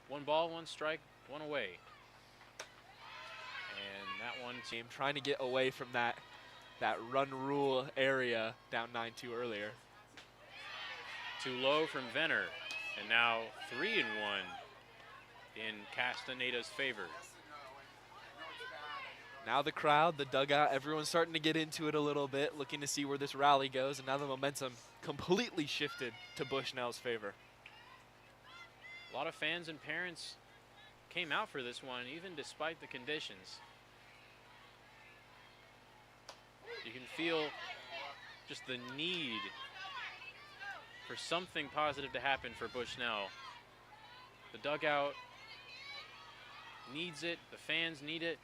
1 ball, 1 strike, 1 away. And that one team trying to get away from that run rule area down 9-2 earlier. too low from Venner. And now 3-1 in Castaneda's favor. Now the crowd, the dugout, everyone's starting to get into it a little bit, looking to see where this rally goes, and now the momentum completely shifted to Bushnell's favor. A lot of fans and parents came out for this one, even despite the conditions. You can feel just the need for something positive to happen for Bushnell. The dugout needs it, the fans need it,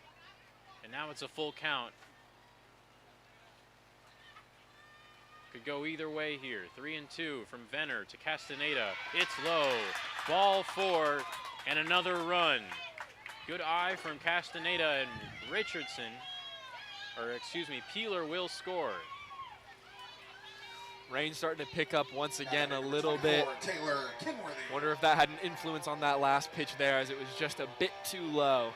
and now it's a full count. Could go either way here. 3-2 from Venner to Castaneda. It's low. Ball 4 and another run. Good eye from Castaneda, and Richardson, or excuse me, Peeler will score. Rain starting to pick up once again a little bit. Wonder if that had an influence on that last pitch there, as it was just a bit too low.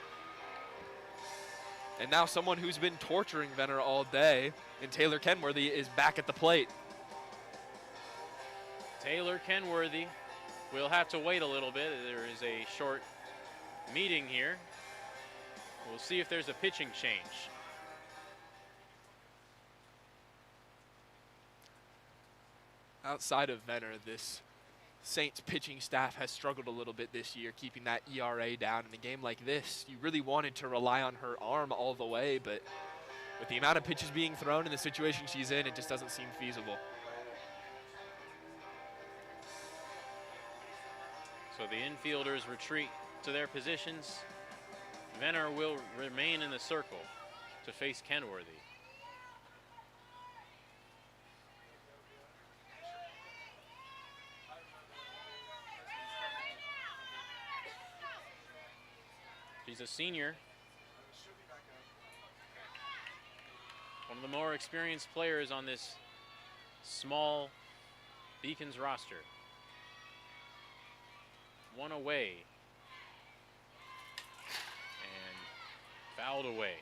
And now someone who's been torturing Venner all day, and Taylor Kenworthy, is back at the plate. Taylor Kenworthy will have to wait a little bit. There is a short meeting here. We'll see if there's a pitching change. Outside of Venner, this Saints pitching staff has struggled a little bit this year, keeping that ERA down. In a game like this, you really wanted to rely on her arm all the way, but with the amount of pitches being thrown and the situation she's in, it just doesn't seem feasible. So the infielders retreat to their positions. Venner will remain in the circle to face Kenworthy. She's a senior. One of the more experienced players on this small Beacons roster. 1 away. And fouled away.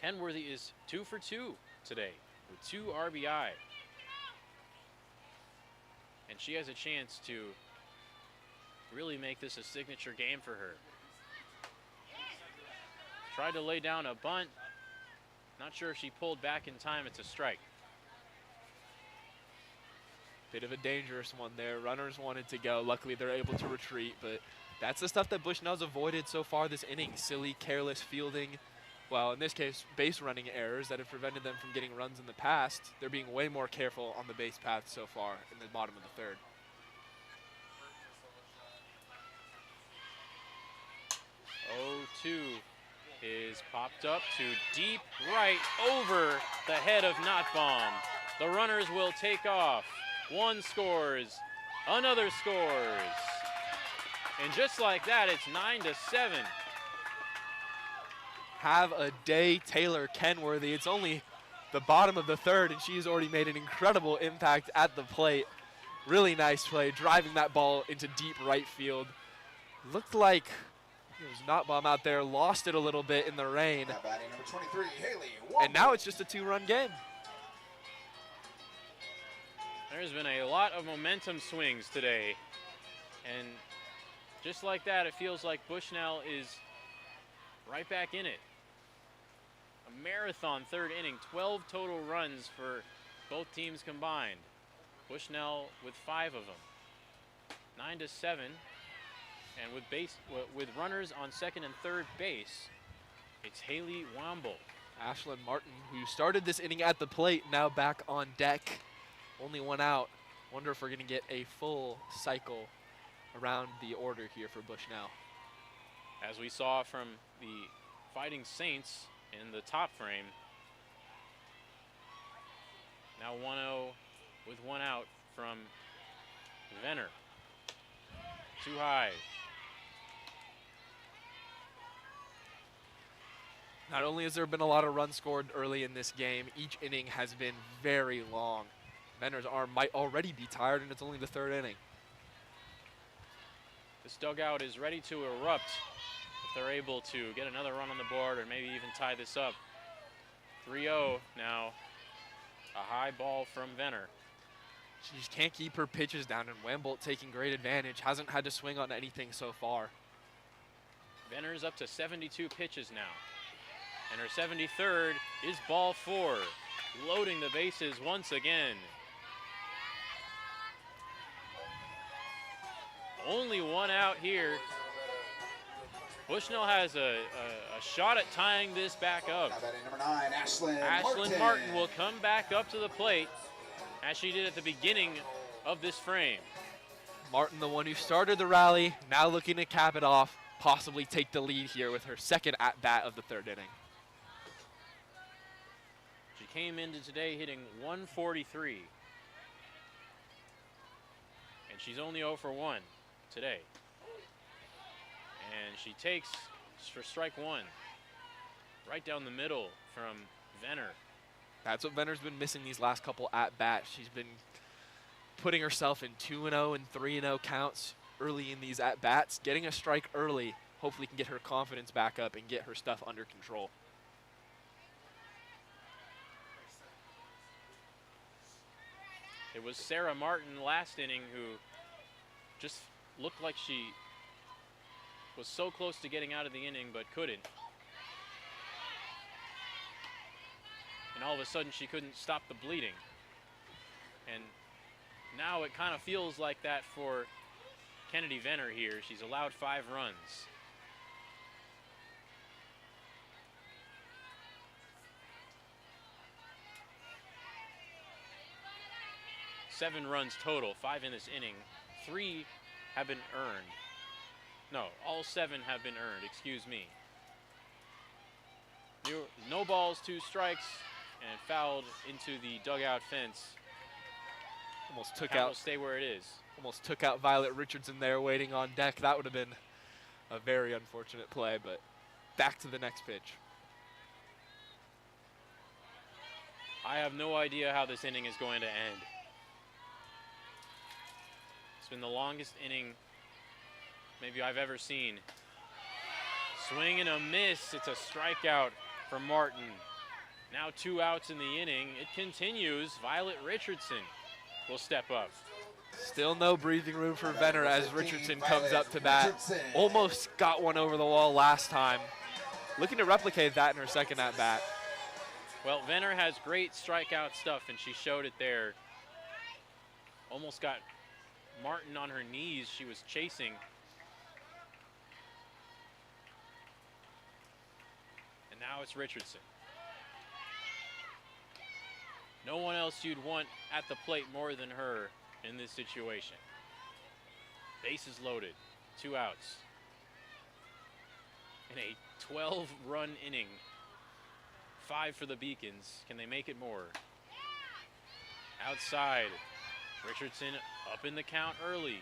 Kenworthy is 2 for 2 today with 2 RBI. And she has a chance to really make this a signature game for her. Tried to lay down a bunt. Not sure if she pulled back in time. It's a strike. Bit of a dangerous one there. Runners wanted to go. Luckily, they're able to retreat, but that's the stuff that Bushnell's avoided so far this inning. Silly, careless fielding. Well, in this case, base running errors that have prevented them from getting runs in the past. They're being way more careful on the base path so far in the bottom of the third. Oh, 2 is popped up to deep right over the head of Notbaum. The runners will take off. 1 scores, another scores. And just like that, it's 9-7. Have a day, Taylor Kenworthy. It's only the bottom of the third, and she's already made an incredible impact at the plate. Really nice play, driving that ball into deep right field. Looked like it was Notbaum out there, lost it a little bit in the rain. Now batting number 23, Haley. And now it's just a 2-run game. There's been a lot of momentum swings today. And just like that, it feels like Bushnell is right back in it. A marathon third inning, 12 total runs for both teams combined. Bushnell with 5 of them. 9-7. And with runners on second and third base, it's Haley Womble. Ashlyn Martin, who started this inning at the plate, now back on deck. Only 1 out. Wonder if we're going to get a full cycle around the order here for Bushnell. As we saw from the Fighting Saints in the top frame. Now 1-0 with 1 out from Venner. Too high. Not only has there been a lot of runs scored early in this game, each inning has been very long. Venner's arm might already be tired, and it's only the third inning. This dugout is ready to erupt if they're able to get another run on the board or maybe even tie this up. 3-0 now. A high ball from Venner. She just can't keep her pitches down, and Wambolt taking great advantage. Hasn't had to swing on anything so far. Venner's up to 72 pitches now. And her 73rd is ball 4. Loading the bases once again. Only one out here. Bushnell has a shot at tying this back up. Number 9, Ashlyn Martin will come back up to the plate as she did at the beginning of this frame. Martin, the one who started the rally, now looking to cap it off, possibly take the lead here with her second at-bat of the third inning. She came into today hitting 143. And she's only 0 for 1 today. And she takes for strike 1 right down the middle from Venner. That's what Venner's been missing these last couple at-bats. She's been putting herself in 2-0 and 3-0 counts early in these at-bats. Getting a strike early hopefully can get her confidence back up and get her stuff under control. It was Sarah Martin last inning who just looked like she was so close to getting out of the inning but couldn't. And all of a sudden she couldn't stop the bleeding. And now it kind of feels like that for Kennedy Venner here. She's allowed 5 runs. Seven runs total, 5 in this inning. 3 have been earned. No, all 7 have been earned, excuse me. No balls, 2 strikes, and fouled into the dugout fence. Almost took Count out. will stay where it is. Almost took out Violet Richardson there waiting on deck. That would have been a very unfortunate play, but back to the next pitch. I have no idea how this inning is going to end. It's been the longest inning maybe I've ever seen. Swing and a miss. It's a strikeout for Martin. Now 2 outs in the inning. It continues. Violet Richardson will step up. Still no breathing room for Venner as Richardson comes up to bat. Almost got one over the wall last time. Looking to replicate that in her second at bat. Well, Venner has great strikeout stuff, and she showed it there. Almost got Martin on her knees. She was chasing. And now it's Richardson. No one else you'd want at the plate more than her in this situation. Bases loaded, 2 outs. In a 12-run inning, 5 for the Beacons. Can they make it more? Outside, Richardson up in the count early.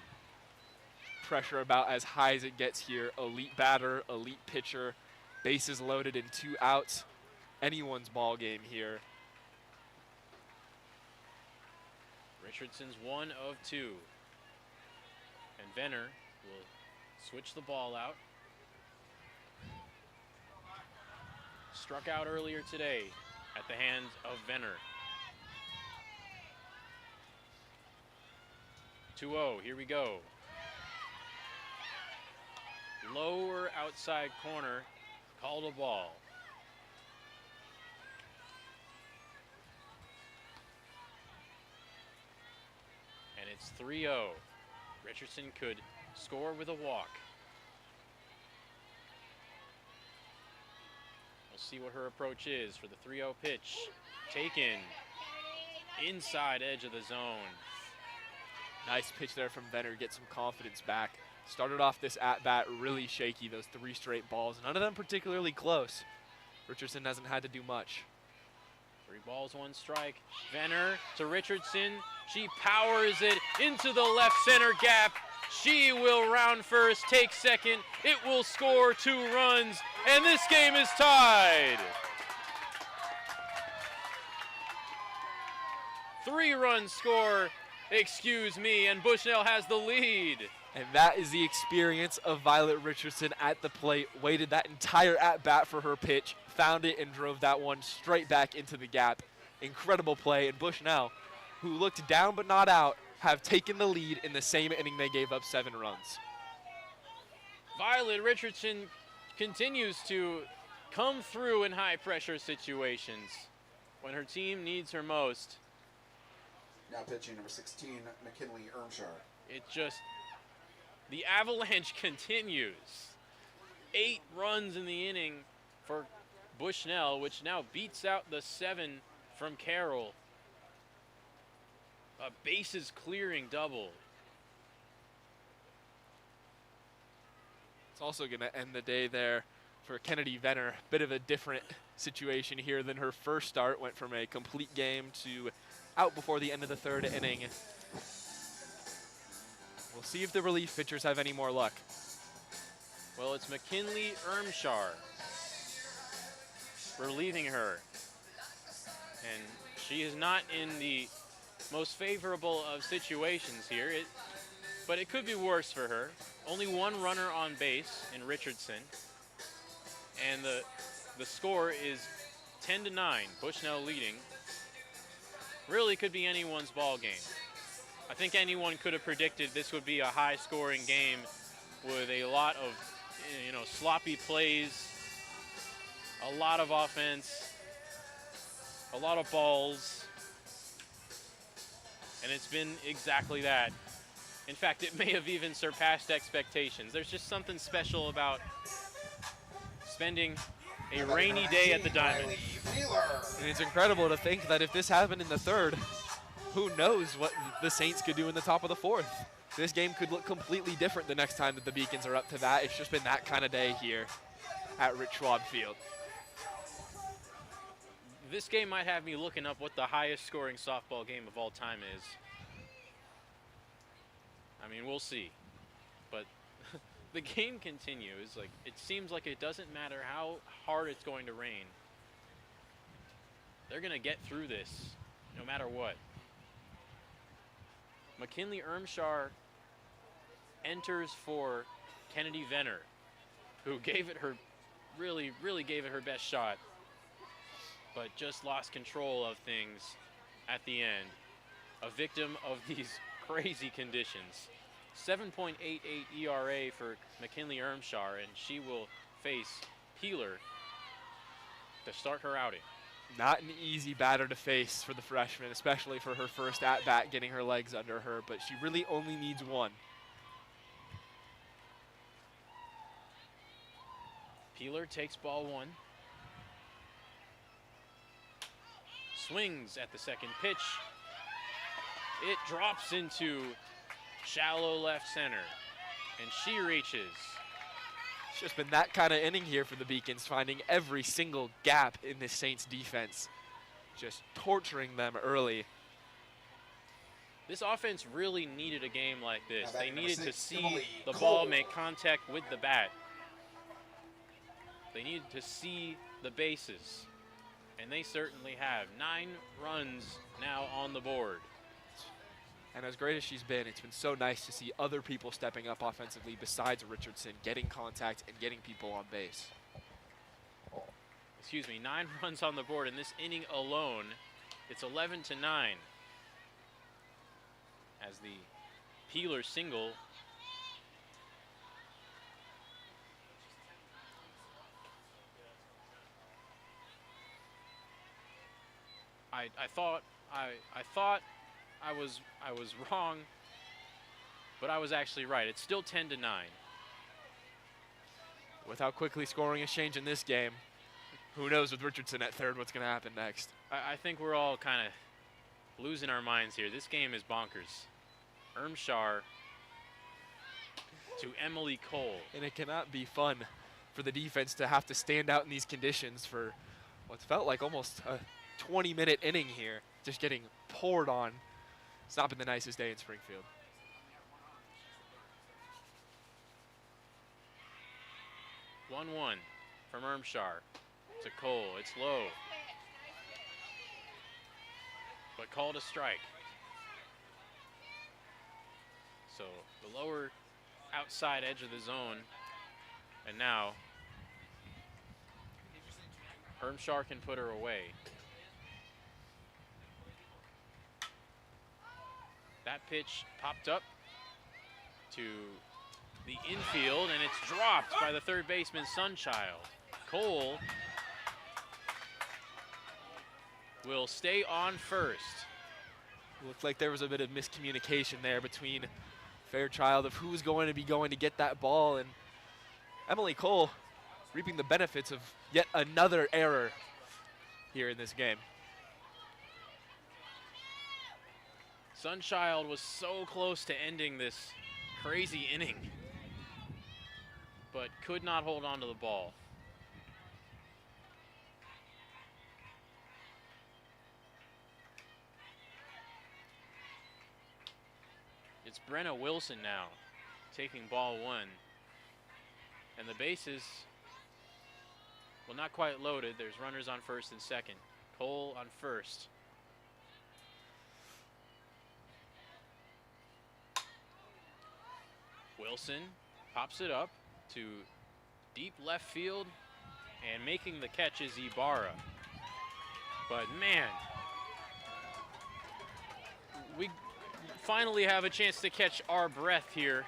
Pressure about as high as it gets here. Elite batter, elite pitcher. Bases loaded in 2 outs. Anyone's ball game here. Richardson's 1 of 2. And Venner will switch the ball out. Struck out earlier today at the hands of Venner. 2-0, here we go. Lower outside corner, called a ball. And it's 3-0. Richardson could score with a walk. We'll see what her approach is for the 3-0 pitch. Taken inside edge of the zone. Nice pitch there from Venner, get some confidence back. Started off this at-bat really shaky, those 3 straight balls. None of them particularly close. Richardson hasn't had to do much. 3 balls, 1 strike. Venner to Richardson. She powers it into the left center gap. She will round first, take second. It will score 2 runs, and this game is tied. 3-run score, excuse me, and Bushnell has the lead. And that is the experience of Violet Richardson at the plate. Waited that entire at-bat for her pitch, found it, and drove that one straight back into the gap. Incredible play, and Bushnell, who looked down but not out, have taken the lead in the same inning they gave up 7 runs. Violet Richardson continues to come through in high-pressure situations when her team needs her most. Now pitching number 16, McKinley Ermshar. It just, the avalanche continues. 8 runs in the inning for Bushnell, which now beats out the 7 from Carroll. A bases clearing double. It's also going to end the day there for Kennedy Venner. Bit of a different situation here than her first start. Went from a complete game to out before the end of the 3rd inning. We'll see if the relief pitchers have any more luck. Well, it's McKinley Ermshar relieving her. And she is not in the most favorable of situations here, but it could be worse for her. Only 1 runner on base in Richardson. And the score is 10-9, Bushnell leading. Really could be anyone's ball game. I think anyone could have predicted this would be a high-scoring game with a lot of, sloppy plays, a lot of offense, a lot of balls, and it's been exactly that. In fact, it may have even surpassed expectations. There's just something special about spending a rainy day at the Diamond. And it's incredible to think that if this happened in the 3rd, who knows what the Saints could do in the top of the 4th. This game could look completely different the next time that the Beacons are up to that. It's just been that kind of day here at Rich Schwab Field. This game might have me looking up what the highest scoring softball game of all time is. I mean, we'll see. But the game continues. Like, it seems like it doesn't matter how hard it's going to rain. They're going to get through this no matter what. McKinley Ermshar enters for Kennedy Venner, who gave it her, really gave it her best shot, but just lost control of things at the end. A victim of these crazy conditions. 7.88 ERA for McKinley Ermshar, and she will face Peeler to start her outing. Not an easy batter to face for the freshman, especially for her first at-bat, getting her legs under her, but she really only needs 1. Peeler takes ball 1. Swings at the second pitch. It drops into shallow left center, and she reaches. It's just been that kind of inning here for the Beacons, finding every single gap in this Saints defense, just torturing them early. This offense really needed a game like this. They needed to see Emily the Cole. ball make contact with the bat. They needed to see the bases, and they certainly have. 9 runs now on the board. And as great as she's been, it's been so nice to see other people stepping up offensively besides Richardson, getting contact and getting people on base. Excuse me, 9 runs on the board in this inning alone. It's 11-9 as the Peeler single I thought I was wrong, but I was actually right. It's still 10-9. Without quickly scoring a change in this game, who knows with Richardson at 3rd what's going to happen next. I think we're all kind of losing our minds here. This game is bonkers. Ermshar to Emily Cole. And it cannot be fun for the defense to have to stand out in these conditions for what felt like almost a 20-minute inning here, just getting poured on. It's not been the nicest day in Springfield. 1-1 from Ermshar to Cole. It's low, but called a strike. So the lower outside edge of the zone, and now Ermshar can put her away. That pitch popped up to the infield, and it's dropped by the third baseman, Sunchild. Cole will stay on first. Looked like there was a bit of miscommunication there between Fairchild of who was going to get that ball, and Emily Cole reaping the benefits of yet another error here in this game. Sunchild was so close to ending this crazy inning, but could not hold on to the ball. It's Brenna Wilson now taking ball one. And the bases, well, not quite loaded. There's runners on first and second. Cole on first. Wilson pops it up to deep left field, and making the catch is Ibarra. But man, we finally have a chance to catch our breath here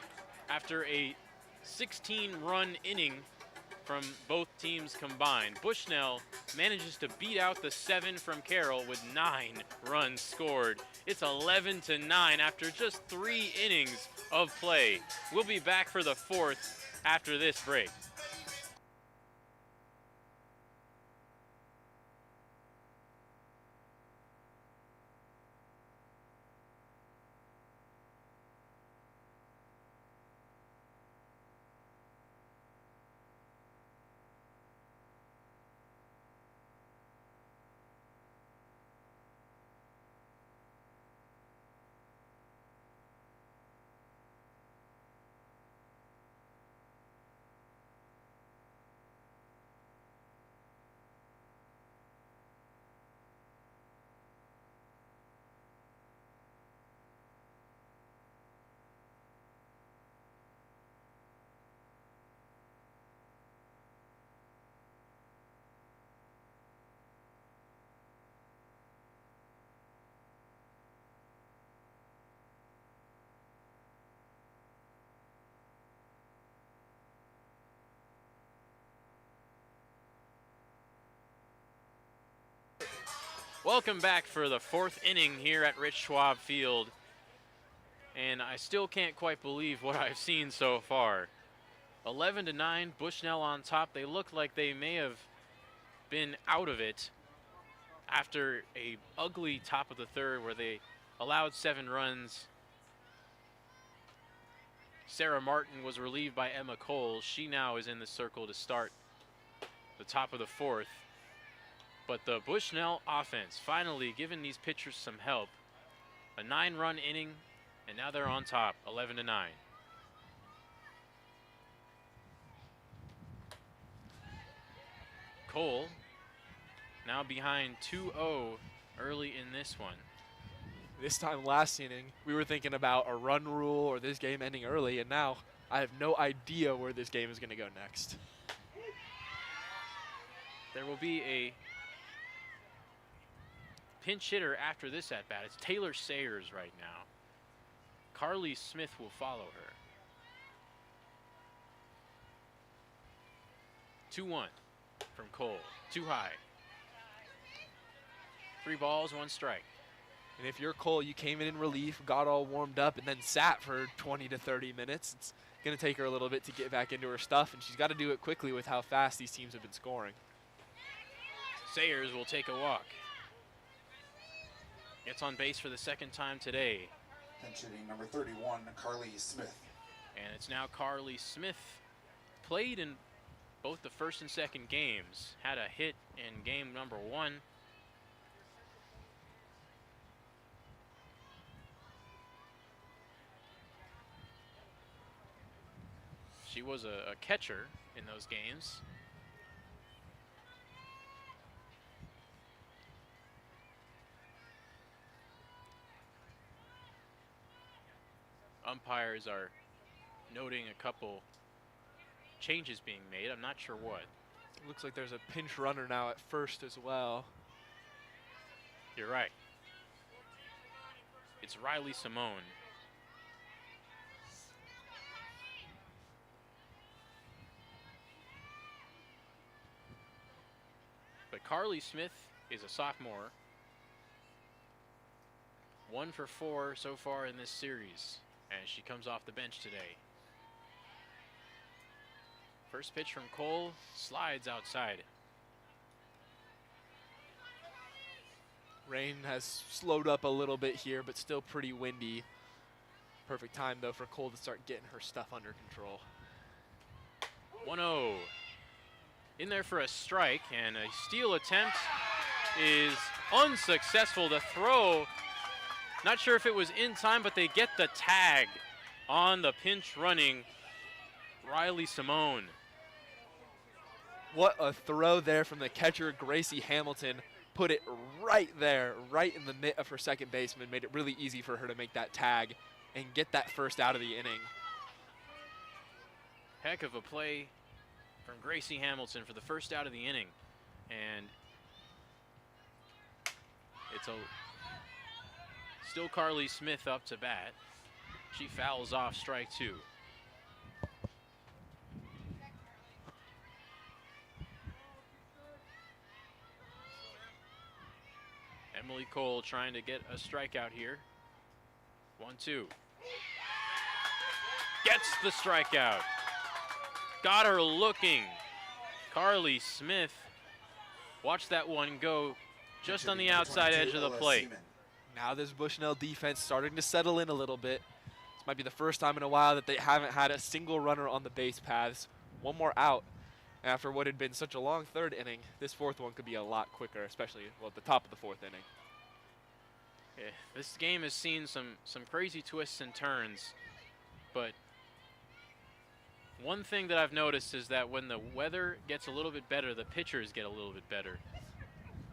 after a 16-run inning from both teams combined. Bushnell manages to beat out the 7 from Carroll with 9 runs scored. It's 11-9 after just 3 innings of play. We'll be back for the 4th after this break. Welcome back for the 4th inning here at Rich Schwab Field. And I still can't quite believe what I've seen so far. 11-9, Bushnell on top. They look like they may have been out of it after a ugly top of the 3rd where they allowed 7 runs. Sarah Martin was relieved by Emma Cole. She now is in the circle to start the top of the 4th. But the Bushnell offense finally giving these pitchers some help. A 9-run inning, and now they're on top, 11-9. Cole now behind 2-0 early in this one. This time last inning, we were thinking about a run rule or this game ending early, and now I have no idea where this game is going to go next. There will be a pinch hitter after this at bat. It's Taylor Sayers right now. Carly Smith will follow her. 2-1 from Cole. Too high. 3 balls, 1 strike. And if you're Cole, you came in relief, got all warmed up, and then sat for 20 to 30 minutes. It's going to take her a little bit to get back into her stuff, and she's got to do it quickly with how fast these teams have been scoring. Sayers will take a walk. Gets on base for the 2nd time today. Pinch hitting number 31, Carly Smith. And it's now Carly Smith. Played in both the 1st and 2nd games. Had a hit in game number 1. She was a catcher in those games. Umpires are noting a couple changes being made. I'm not sure what. Looks like there's a pinch runner now at first as well. You're right. It's Riley Simone. But Carly Smith is a sophomore. 1 for 4 so far in this series, as she comes off the bench today. First pitch from Cole, slides outside. Rain has slowed up a little bit here, but still pretty windy. Perfect time, though, for Cole to start getting her stuff under control. 1-0. In there for a strike, and a steal attempt is unsuccessful. The throw, not sure if it was in time, but they get the tag on the pinch running Riley Simone. What a throw there from the catcher, Gracie Hamilton. Put it right there, right in the mitt of her second baseman. Made it really easy for her to make that tag and get that first out of the inning. Heck of a play from Gracie Hamilton for the first out of the inning. And it's still Carly Smith up to bat. She fouls off strike 2. Emily Cole trying to get a strikeout here. 1-2. Gets the strikeout. Got her looking. Carly Smith. Watch that one go just on the outside edge of the plate. Now this Bushnell defense starting to settle in a little bit. This might be the first time in a while that they haven't had a single runner on the base paths. One more out. After what had been such a long third inning, this fourth one could be a lot quicker, especially, well, at the top of the fourth inning. Yeah, this game has seen some crazy twists and turns, but one thing that I've noticed is that when the weather gets a little bit better, the pitchers get a little bit better.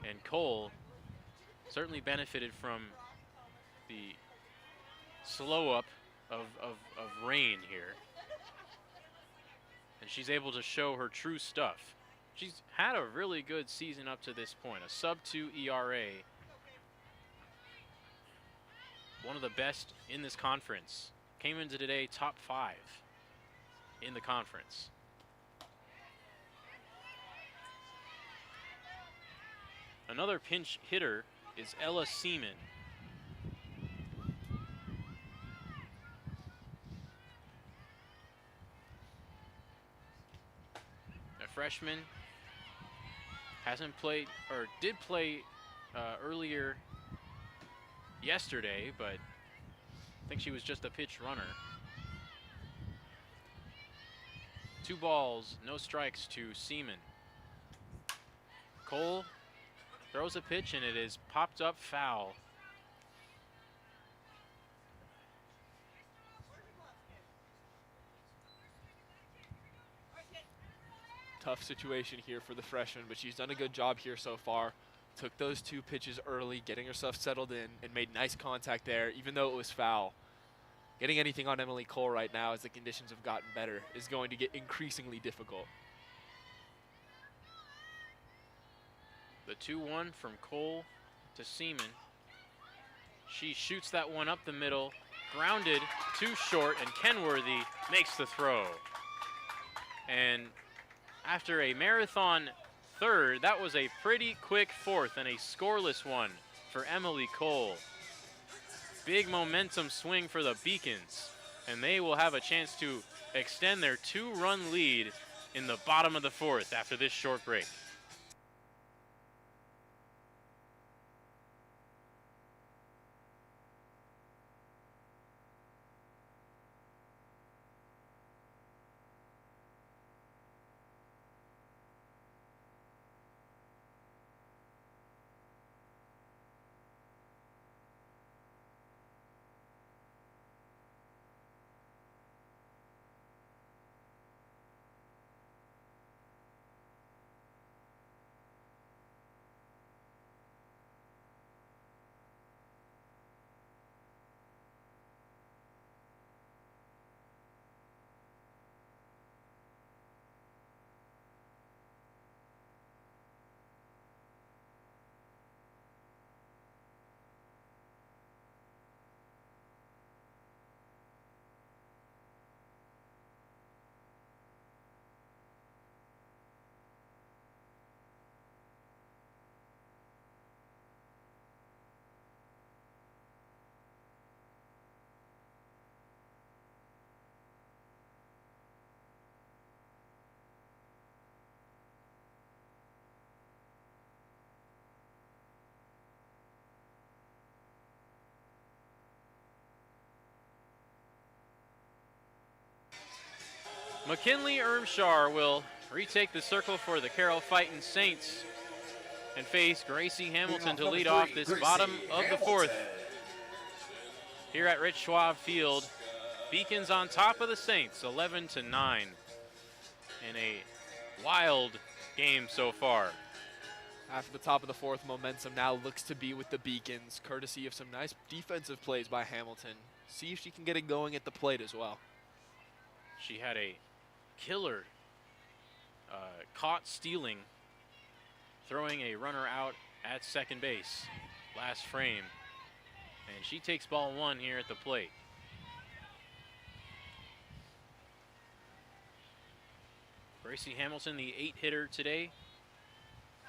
And Cole certainly benefited from the slow up of rain here. And she's able to show her true stuff. She's had a really good season up to this point, a sub-2 ERA. One of the best in this conference. Came into today top 5 in the conference. Another pinch hitter is Ella Seaman. A freshman, hasn't played, or did play earlier yesterday, but I think she was just a pitch runner. 2 balls, no strikes to Seaman. Cole throws a pitch and it is popped up foul. Tough situation here for the freshman, but she's done a good job here so far. Took those 2 pitches early, getting herself settled in, and made nice contact there, even though it was foul. Getting anything on Emily Cole right now, as the conditions have gotten better, is going to get increasingly difficult. The 2-1 from Cole to Seaman. She shoots that one up the middle, grounded, too short, and Kenworthy makes the throw. And after a marathon third, that was a pretty quick fourth and a scoreless one for Emily Cole. Big momentum swing for the Beacons, and they will have a chance to extend their 2-run lead in the bottom of the fourth after this short break. McKinley Ermshar will retake the circle for the Carroll Fightin' Saints and face Gracie Hamilton to lead off this bottom of the fourth. Here at Rich Schwab Field, Beacons on top of the Saints, 11-9, in a wild game so far. After the top of the fourth, momentum now looks to be with the Beacons, courtesy of some nice defensive plays by Hamilton. See if she can get it going at the plate as well. She had a killer caught stealing, throwing a runner out at second base last frame. And she takes ball one here at the plate. Gracie Hamilton, the 8-hitter today,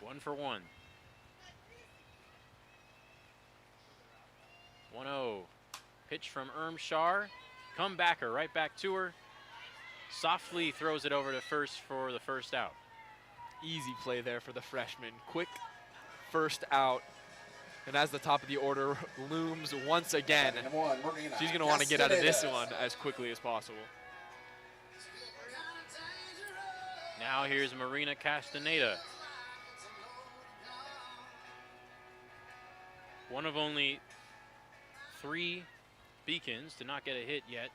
1 for 1. 1-0. Pitch from Ermshar. Comebacker right back to her. Softly throws it over to first for the first out. Easy play there for the freshman. Quick first out. And as the top of the order looms once again, she's going to want to get out of this one as quickly as possible. Now here's Marina Castaneda. One of only 3 Beacons to not get a hit yet.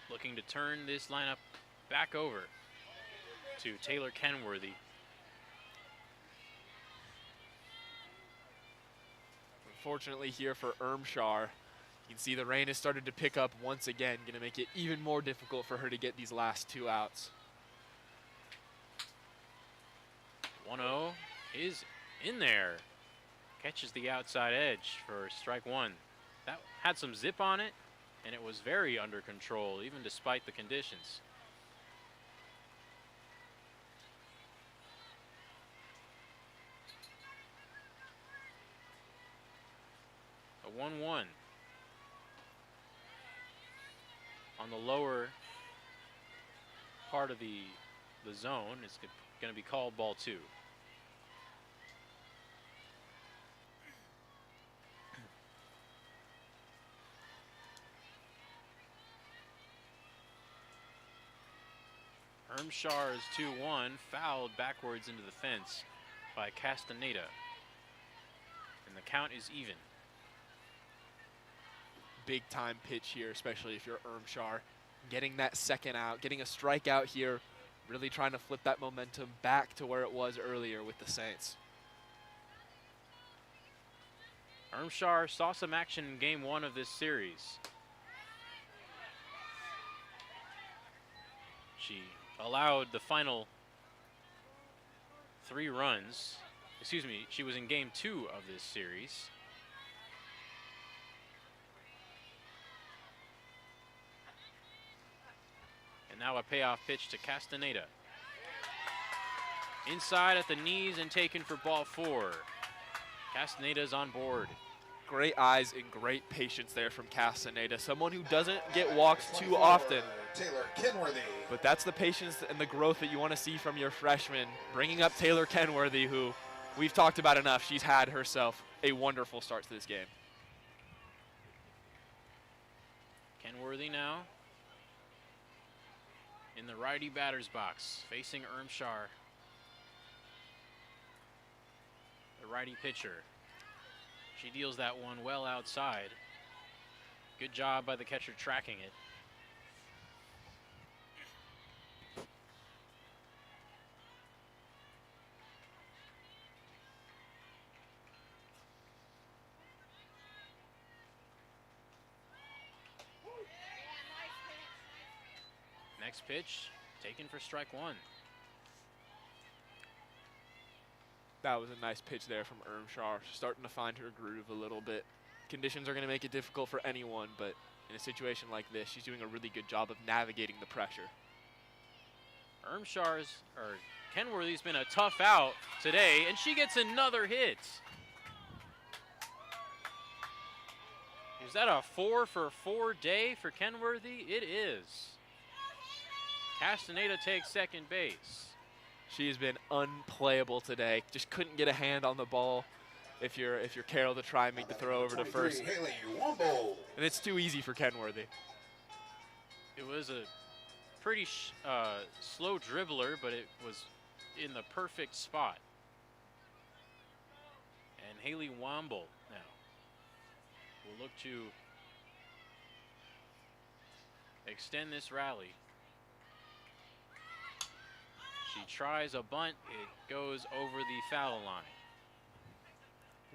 Looking to turn this lineup back over to Taylor Kenworthy. Unfortunately here for Ermshar, you can see the rain has started to pick up once again, going to make it even more difficult for her to get these last 2 outs. 1-0 is in there. Catches the outside edge for strike 1. That had some zip on it, and it was very under control, even despite the conditions. A 1-1. On the lower part of the zone, it's going to be called ball 2. Ermshar's 2-1, fouled backwards into the fence by Castaneda. And the count is even. Big time pitch here, especially if you're Ermshar. Getting that second out, getting a strikeout here, really trying to flip that momentum back to where it was earlier with the Saints. Ermshar saw some action in game 1 of this series. She allowed the final 3 runs. Excuse me, she was in game 2 of this series. And now a payoff pitch to Castaneda. Inside at the knees and taken for ball 4. Castaneda's on board. Great eyes and great patience there from Castaneda. Someone who doesn't get walked too often. Taylor Kenworthy. But that's the patience and the growth that you want to see from your freshman. Bringing up Taylor Kenworthy, who we've talked about enough. She's had herself a wonderful start to this game. Kenworthy now in the righty batter's box, facing Ermshar, the righty pitcher. She deals that one well outside. Good job by the catcher tracking it. Next pitch, taken for strike 1. That was a nice pitch there from Ermshar, starting to find her groove a little bit. Conditions are going to make it difficult for anyone, but in a situation like this, she's doing a really good job of navigating the pressure. Kenworthy's been a tough out today, and she gets another hit. Is that a 4 for 4 day for Kenworthy? It is. Castaneda takes second base. She has been unplayable today. Just couldn't get a hand on the ball. if you're Carroll to try and make the throw over to first. Haley Womble. And it's too easy for Kenworthy. It was a pretty slow dribbler, but it was in the perfect spot. And Haley Womble now will look to extend this rally. She tries a bunt. It goes over the foul line.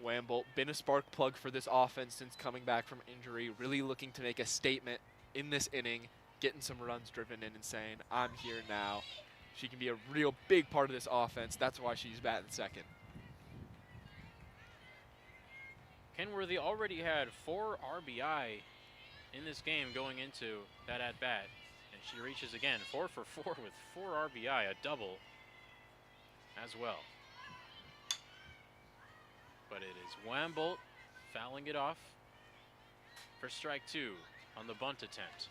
Wamble, been a spark plug for this offense since coming back from injury, really looking to make a statement in this inning, getting some runs driven in and saying, I'm here now. She can be a real big part of this offense. That's why she's batting second. Kenworthy already had 4 RBI in this game going into that at-bat. And she reaches again, 4 for 4 with 4 RBI, a double as well. But it is Wambolt fouling it off for strike 2 on the bunt attempt.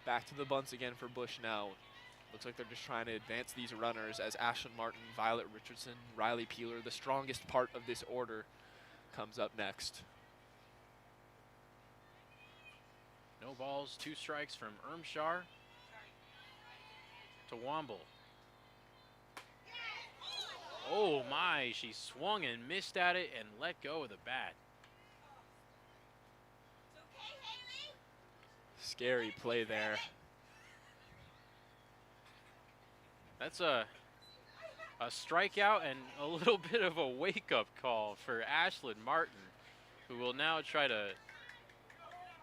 Back to the bunts again for Bushnell. Looks like they're just trying to advance these runners as Ashlyn Martin, Violet Richardson, Riley Peeler, the strongest part of this order, comes up next. No balls, 2 strikes from Ermshar to Womble. Oh my, she swung and missed at it and let go of the bat. Scary play there. That's a strikeout and a little bit of a wake-up call for Ashlyn Martin, who will now try to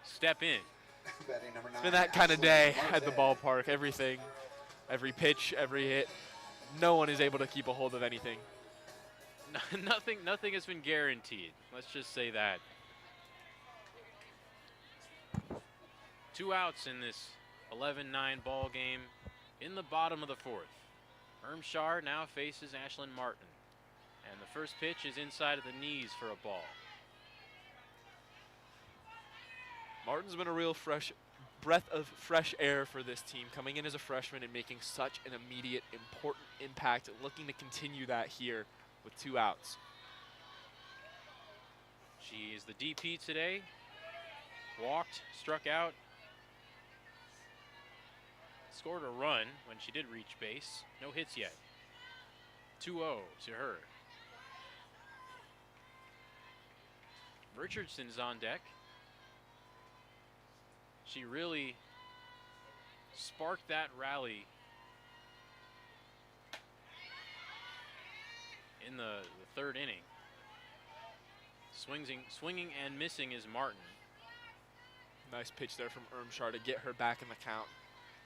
step in. It's been that kind of day at the ballpark. Everything, every pitch, every hit. No one is able to keep a hold of anything. Nothing has been guaranteed. Let's just say that. 2 outs in this 11-9 ball game in the bottom of the 4th. Ermshar now faces Ashlyn Martin. And the first pitch is inside of the knees for a ball. Martin's been a real breath of fresh air for this team, coming in as a freshman and making such an immediate, important impact, looking to continue that here with 2 outs. She is the DP today. Walked, struck out, scored a run when she did reach base. No hits yet. 2-0 to her. Richardson's on deck. She really sparked that rally in the 3rd inning. Swinging and missing is Martin. Nice pitch there from Ermshar to get her back in the count.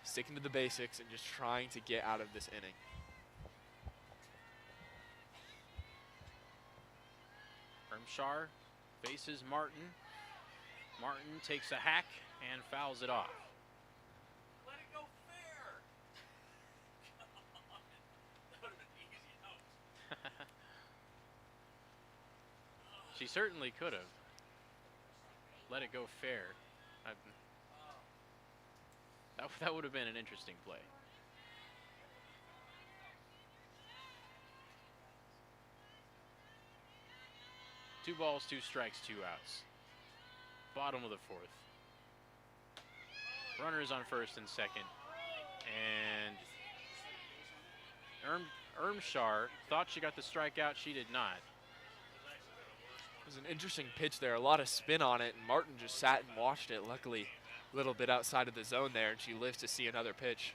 Sticking to the basics and just trying to get out of this inning. Ermshar faces Martin. Martin takes a hack and fouls it off. Let it go fair. That would have been easy out. She certainly could have. Let it go fair. That would have been an interesting play. Two balls, 2 strikes, 2 outs. Bottom of the 4th. Runners on first and second. And Ermshar thought she got the strikeout. She did not. It was an interesting pitch there. A lot of spin on it, and Martin just sat and watched it. Luckily, a little bit outside of the zone there, and she lives to see another pitch.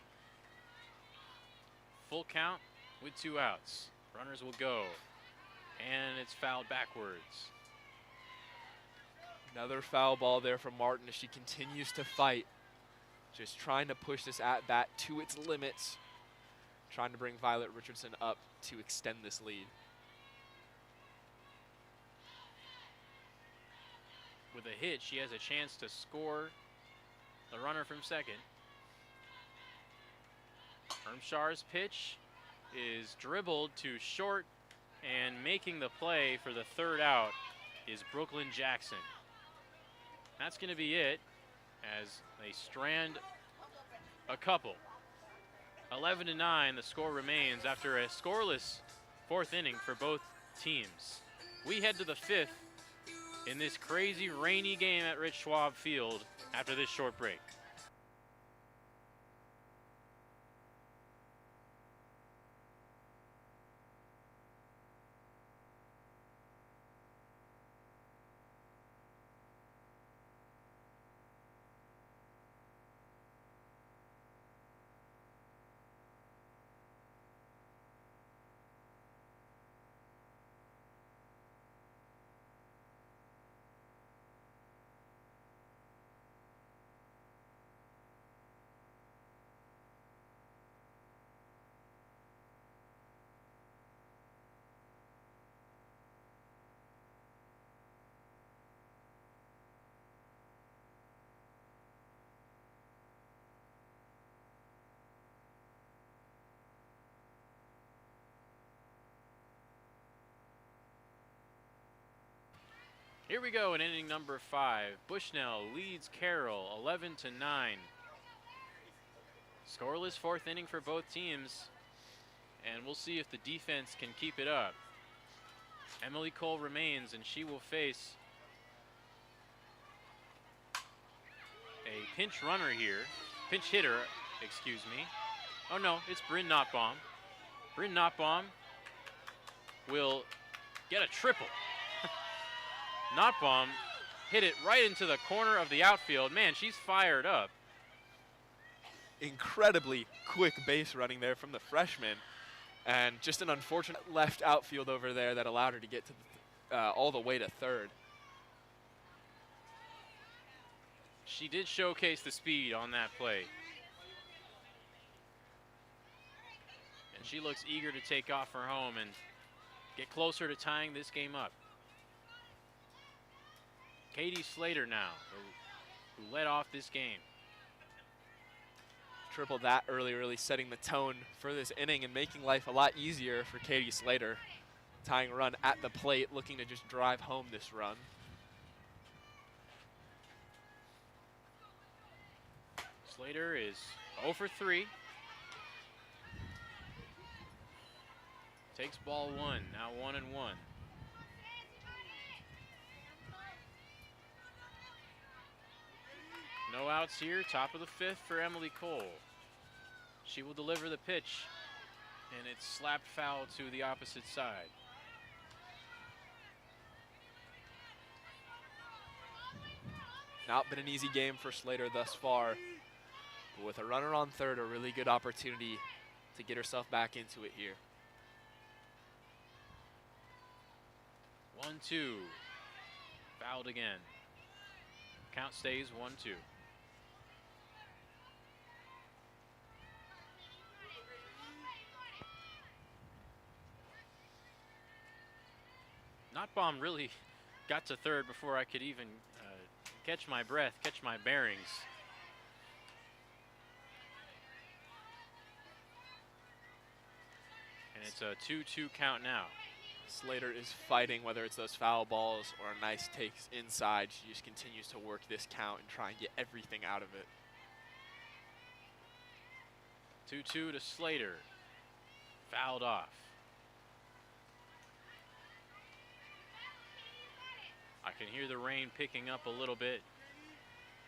Full count with 2 outs. Runners will go. And it's fouled backwards. Another foul ball there from Martin as she continues to fight. Just trying to push this at-bat to its limits. Trying to bring Violet Richardson up to extend this lead. With a hit, she has a chance to score the runner from second. Ermshar's pitch is dribbled to short, and making the play for the 3rd out is Brooklyn Jackson. That's going to be it as they strand a couple. 11-9, the score remains after a scoreless 4th inning for both teams. We head to the 5th in this crazy rainy game at Rich Schwab Field after this short break. Here we go in inning number 5. Bushnell leads Carroll 11-9. Scoreless 4th inning for both teams, and we'll see if the defense can keep it up. Emily Cole remains, and she will face a pinch runner here. Pinch hitter, excuse me. Oh no, it's Bryn Notbaum. Bryn Notbaum will get a triple. Notbaum hit it right into the corner of the outfield. Man, she's fired up. Incredibly quick base running there from the freshman, and just an unfortunate left outfield over there that allowed her to get to all the way to 3rd. She did showcase the speed on that play. And she looks eager to take off for home and get closer to tying this game up. Katie Slater now, who led off this game. Triple that early, really setting the tone for this inning and making life a lot easier for Katie Slater. Tying run at the plate, looking to just drive home this run. Slater is 0 for 3. Takes ball 1, now 1-1. No outs here, top of the 5th for Emily Cole. She will deliver the pitch, and it's slapped foul to the opposite side. Not been an easy game for Slater thus far, but with a runner on 3rd, a really good opportunity to get herself back into it here. 1-2, fouled again. Count stays 1-2. Notbaum really got to 3rd before I could even catch my breath, catch my bearings. And it's a 2-2 count now. Slater is fighting, whether it's those foul balls or nice takes inside. She just continues to work this count and try and get everything out of it. 2-2 to Slater. Fouled off. I can hear the rain picking up a little bit.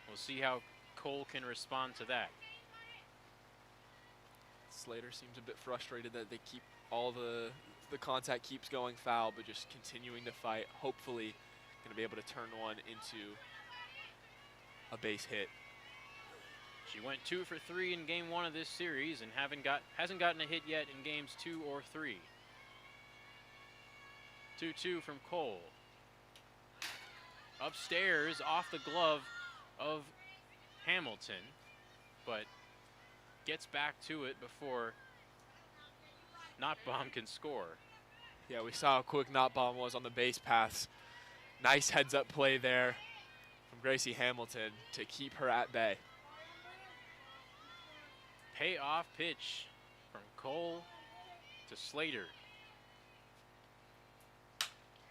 We'll see how Cole can respond to that. Slater seems a bit frustrated that they keep all the contact keeps going foul, but just continuing to fight. Hopefully going to be able to turn one into a base hit. She went 2 for 3 in game 1 of this series and hasn't gotten a hit yet in games 2 or 3. 2-2 from Cole. Upstairs off the glove of Hamilton, but gets back to it before Notbaum can score. Yeah, we saw how quick Notbaum was on the base paths. Nice heads-up play there from Gracie Hamilton to keep her at bay. Payoff pitch from Cole to Slater.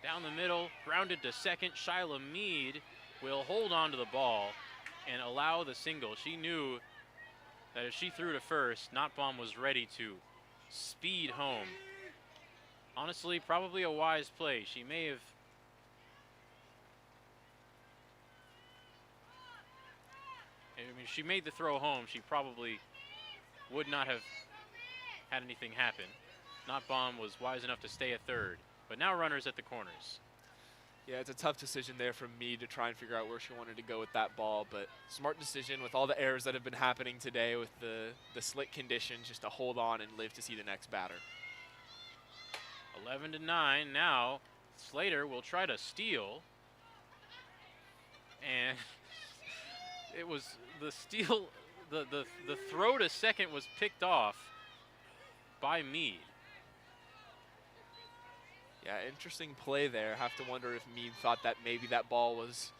Down the middle, grounded to second. Shyla Mead will hold on to the ball and allow the single. She knew that if she threw to first, Notbaum was ready to speed home. On Honestly, probably a wise play. She may have. I mean, she made the throw home. She probably would not have had anything happen. Not Bomb was wise enough to stay at third. But now runners at the corners. Yeah, it's a tough decision there for me to try and figure out where she wanted to go with that ball, but smart decision with all the errors that have been happening today with the slick conditions, just to hold on and live to see the next batter. 11-9. Now Slater will try to steal. And it was the steal, the throw to second was picked off by Mead. Yeah, interesting play there. Have to wonder if Mead thought that maybe that ball was